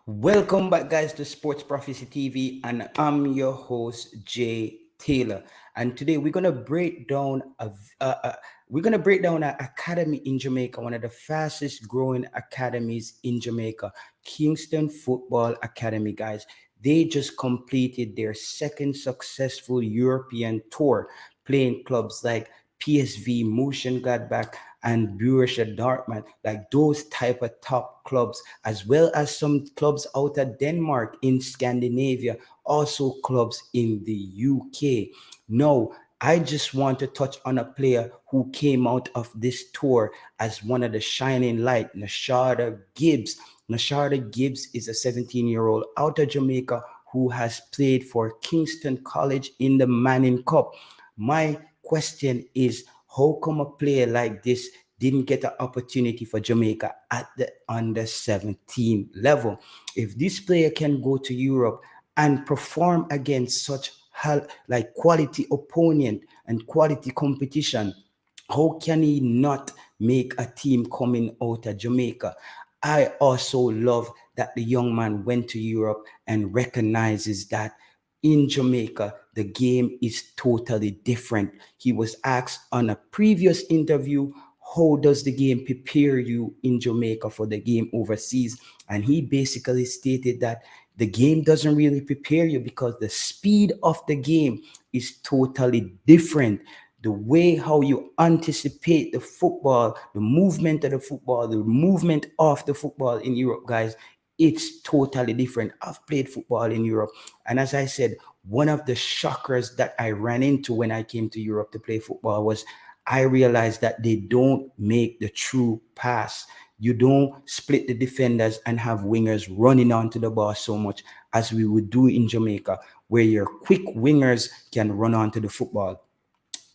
Welcome back, guys, to Sports Prophecy TV, and I'm your host Jay Taylor. And today we're gonna break down an academy in Jamaica, one of the fastest growing academies in Jamaica, Kingston Football Academy, guys. They just completed their second successful European tour, playing clubs like PSV, Mönchengladbach, and Borussia Dortmund, like those type of top clubs, as well as some clubs out of Denmark in Scandinavia, also clubs in the UK. Now, I just want to touch on a player who came out of this tour as one of the shining light, Nashardo Gibbs. Nashardo Gibbs is a 17-year-old out of Jamaica who has played for Kingston College in the Manning Cup. My question is, how come a player like this didn't get an opportunity for Jamaica at the under 17 level? If this player can go to Europe and perform against such like quality opponent and quality competition, how can he not make a team coming out of Jamaica? I also love that the young man went to Europe and recognizes that in Jamaica, the game is totally different. He was asked on a previous interview, how does the game prepare you in Jamaica for the game overseas? And he basically stated that the game doesn't really prepare you because the speed of the game is totally different. The way how you anticipate the football, the movement of the football, the movement of the football in Europe, guys, it's totally different. I've played football in Europe, and as I said, one of the shockers that I ran into when I came to Europe to play football was I realized that they don't make the true pass. You don't split the defenders and have wingers running onto the ball so much as we would do in Jamaica, where your quick wingers can run onto the football.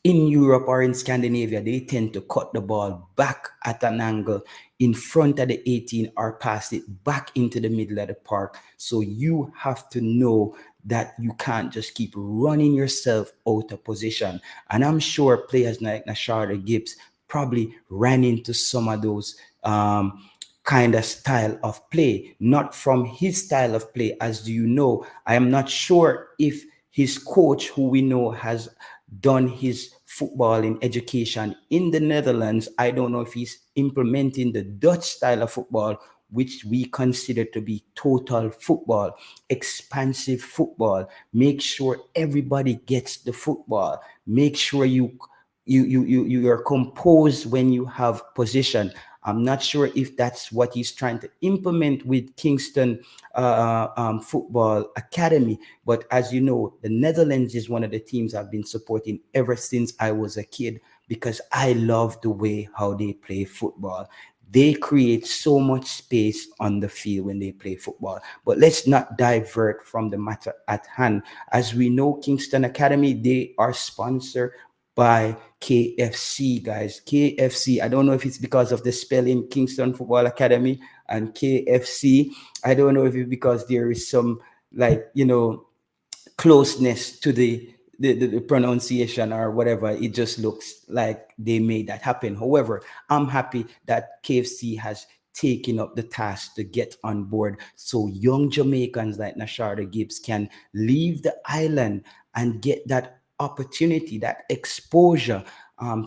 In Europe or in Scandinavia, they tend to cut the ball back at an angle in front of the 18 or pass it back into the middle of the park. So you have to know that you can't just keep running yourself out of position. And I'm sure players like Nashardo Gibbs probably ran into some of those kind of style of play, not from his style of play. As you know, I am not sure if his coach, who we know has done his footballing education in the Netherlands, I don't know if he's implementing the Dutch style of football, which we consider to be total football, expansive football. Make sure everybody gets the football. Make sure you are composed when you have position. I'm not sure if that's what he's trying to implement with Kingston Football Academy. But as you know, the Netherlands is one of the teams I've been supporting ever since I was a kid because I love the way how they play football. They create so much space on the field when they play football. But let's not divert from the matter at hand. As we know, Kingston Academy, they are sponsored by KFC, guys. KFC. I don't know if it's because of the spelling Kingston Football Academy and KFC. I don't know if it's because there is some like closeness to the pronunciation or whatever. It just looks like they made that happen. However, I'm happy that KFC has taken up the task to get on board so young Jamaicans like Nashardo Gibbs can leave the island and get that opportunity, that exposure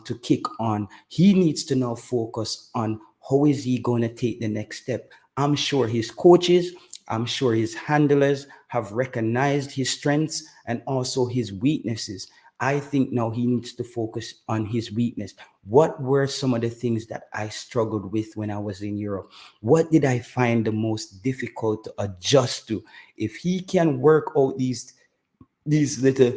to kick on. He needs to now focus on how is he going to take the next step. I'm sure his coaches, I'm sure his handlers have recognized his strengths and also his weaknesses. I think now he needs to focus on his weakness. What were some of the things that I struggled with when I was in Europe? What did I find the most difficult to adjust to? If he can work out these little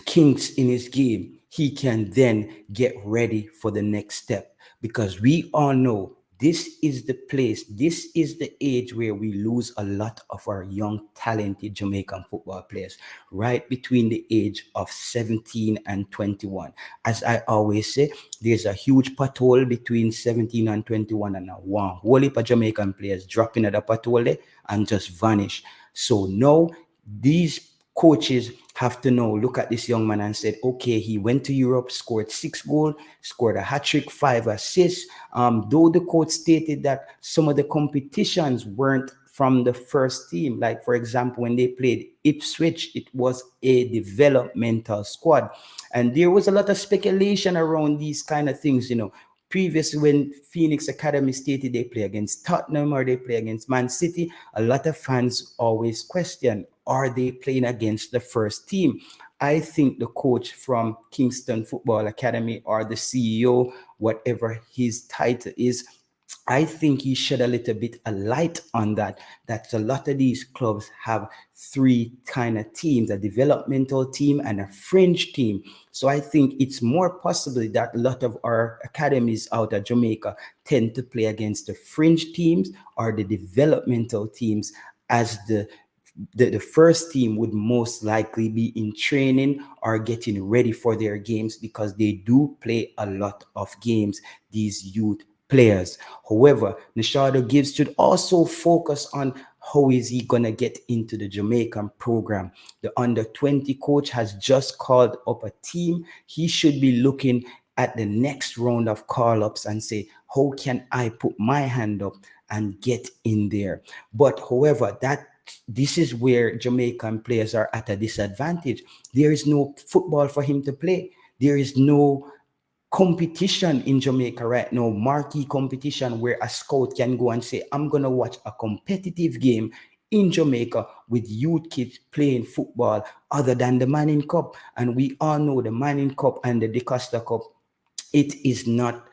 kinks in his game, he can then get ready for the next step. Because we all know this is the place, this is the age where we lose a lot of our young, talented Jamaican football players, right between the age of 17 and 21. As I always say, there's a huge pothole between 17 and 21, and now one whole heap of Jamaican players dropping at the pothole there and just vanish. So now these coaches have to know, look at this young man and said, okay, he went to Europe, scored 6 goals, scored a hat trick, 5 assists. Though the coach stated that some of the competitions weren't from the first team. Like, for example, when they played Ipswich, it was a developmental squad. And there was a lot of speculation around these kind of things, Previously, when Phoenix Academy stated they play against Tottenham or they play against Man City, a lot of fans always question, are they playing against the first team? I think the coach from Kingston Football Academy or the CEO, whatever his title is, I think he shed a little bit of light on that. That a lot of these clubs have three kind of teams: a developmental team and a fringe team. So I think it's more possible that a lot of our academies out of Jamaica tend to play against the fringe teams or the developmental teams, as the first team would most likely be in training or getting ready for their games, because they do play a lot of games, these youth players. However, Nashardo Gibbs should also focus on how is he going to get into the Jamaican program. The under 20 coach has just called up a team. He should be looking at the next round of call-ups and say, how can I put my hand up and get in there? But however, this is where Jamaican players are at a disadvantage. There is no football for him to play. There is no competition in Jamaica right now, marquee competition where a scout can go and say, I'm going to watch a competitive game in Jamaica with youth kids playing football other than the Manning Cup. And we all know the Manning Cup and the DeCosta Cup, it is not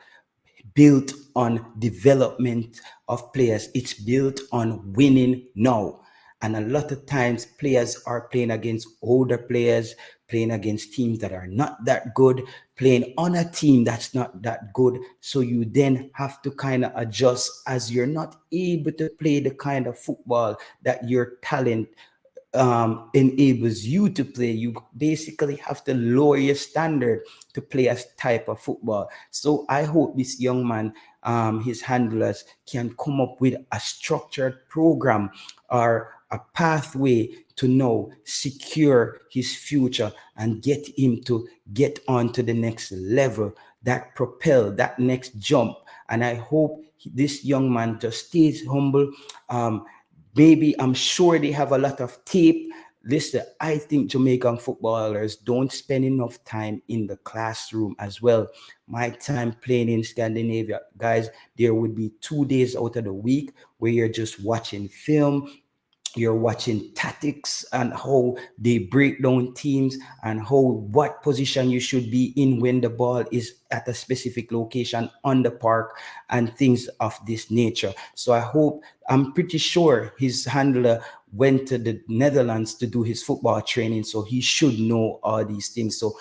built on development of players. It's built on winning now. And a lot of times players are playing against older players, playing against teams that are not that good, playing on a team that's not that good. So you then have to kind of adjust, as you're not able to play the kind of football that your talent enables you to play. You basically have to lower your standard to play a type of football. So I hope this young man, his handlers, can come up with a structured program or a pathway to now secure his future and get him to get on to the next level, that propel, that next jump. And I hope this young man just stays humble. Maybe, I'm sure they have a lot of tape. Listen, I think Jamaican footballers don't spend enough time in the classroom as well. My time playing in Scandinavia, guys, there would be 2 days out of the week where you're just watching film, you're watching tactics and how they break down teams and what position you should be in when the ball is at a specific location on the park and things of this nature. So I'm pretty sure his handler went to the Netherlands to do his football training, so he should know all these things. So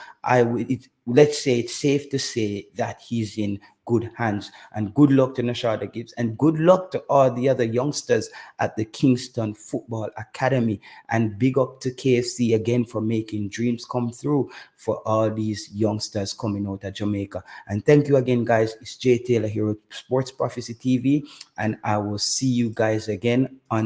let's say it's safe to say that he's in good hands. And good luck to Nashardo Gibbs, and good luck to all the other youngsters at the Kingston Football Academy. And big up to KFC again for making dreams come through for all these youngsters coming out of Jamaica. And thank you again, guys. It's Jay Taylor here with Sports Prophecy TV, and I will see you guys again on